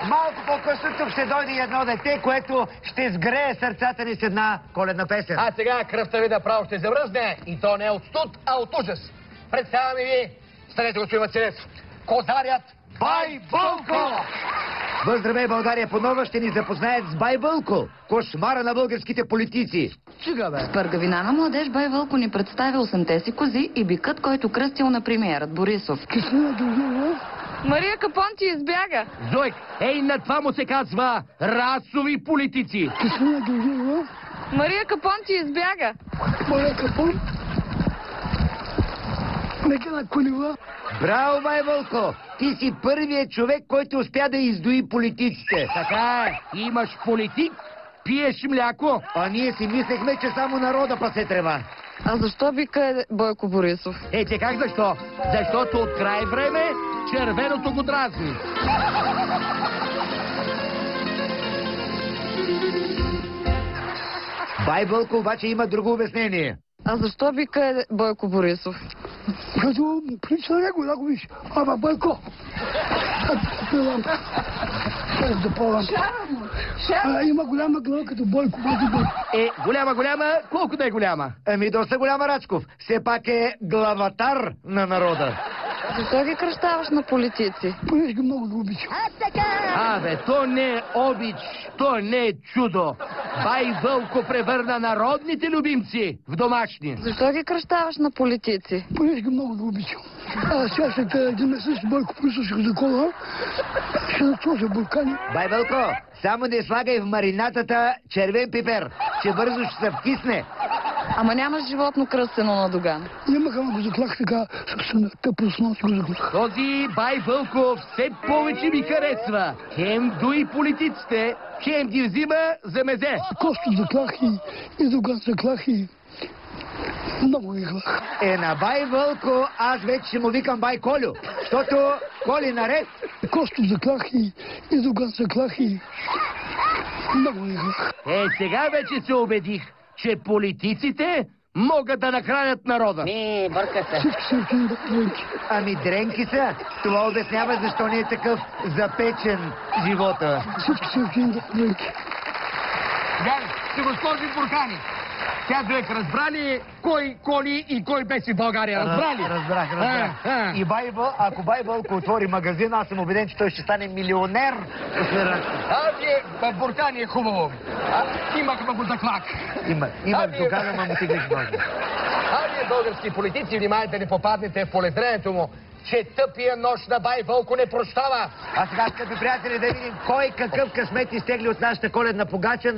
Малко по-късно тук ще дойде едно дете, което ще сгрее сърцата ни с една коледна песен. А сега кръвта ви направо ще завръзне и то не от студ, а от ужас. Представяме ви, станете господин Василев, козарят Бай Вълко! Въздравей, България понова ще ни запознаят с Бай Вълко, кошмара на българските политици. С пъргавина на младеж Бай Вълко ни представи 8-те си кози и бикът, който кръстил на премиерът Борисов. Мария Капон ти избяга. Зойк, ей, на това му се казва расови политици. Мария Капон ти избяга. Мария Капон? Нека на колива. Браво, Бай Вълко! Ти си първият човек, който успя да издои политиците. Така е, имаш политик, пиеш мляко. А ние си мислехме, че само народа пасе трева. А защо бика е Бойко Борисов? Че как защо? Защото от край време червеното го дразни. Бай Вълко обаче има друго обяснение. А защо бика е Бойко Борисов? Като му прилича на него, да го виж. Ама Бойко! Има голяма глава като Бойко. Голяма, колко да е голяма? Ами доста голяма, Рачков. Все пак е главатар на народа. Защо ги кръщаваш на политици? Понеже ги много да обичам. Абе, то не е обич, то не е чудо. Бай Вълко превърна народните любимци в домашни. Защо ги кръщаваш на политици? Понеже ги много да обичам. Сега след един месец Бойко Борисов ще го закола. Ще насложа буркани. Бай Вълко, само не слагай в маринатата червен пипер, че бързо ще се вкисне. Ама нямаш животно кръстено на Доган. Нямах, ама го заклах сега. Собствено, тъпо с нос го заклах. Този Бай Вълко все повече ми харесва. Хем дуи политиците, хем ги взима за мезе. Косто заклах и Доган заклах и... Много ги клах. На Бай Вълко аз вече ще му викам Бай Колю, защото Коли наред. Косто заклах и Доган заклах и... Много ги клах. Сега вече се убедих, че политиците могат да нахранят народа. Бърка се. Всички са дренки. Ами дренки са. Това обяснява защо не е такъв запечен живота. Всички са дренки. Галя, ще го сложим в буркани. Тя Зоек, разбрали кой Коли и кой беше в България? Разбрали? Разбрах. И ако Бай Вълко отвори магазин, аз съм убеден, че той ще стане милионер. В буркани е хубаво. Имахме го заклак. Имах Доган, ама му тигнеш може. Вие, български политици, внимайте да не попаднете в полезрението му, че тъпия нож на Бай Вълко не прощава. А сега, скъпи приятели, да видим кой какъв късмет изтегли от нашата коледна погача.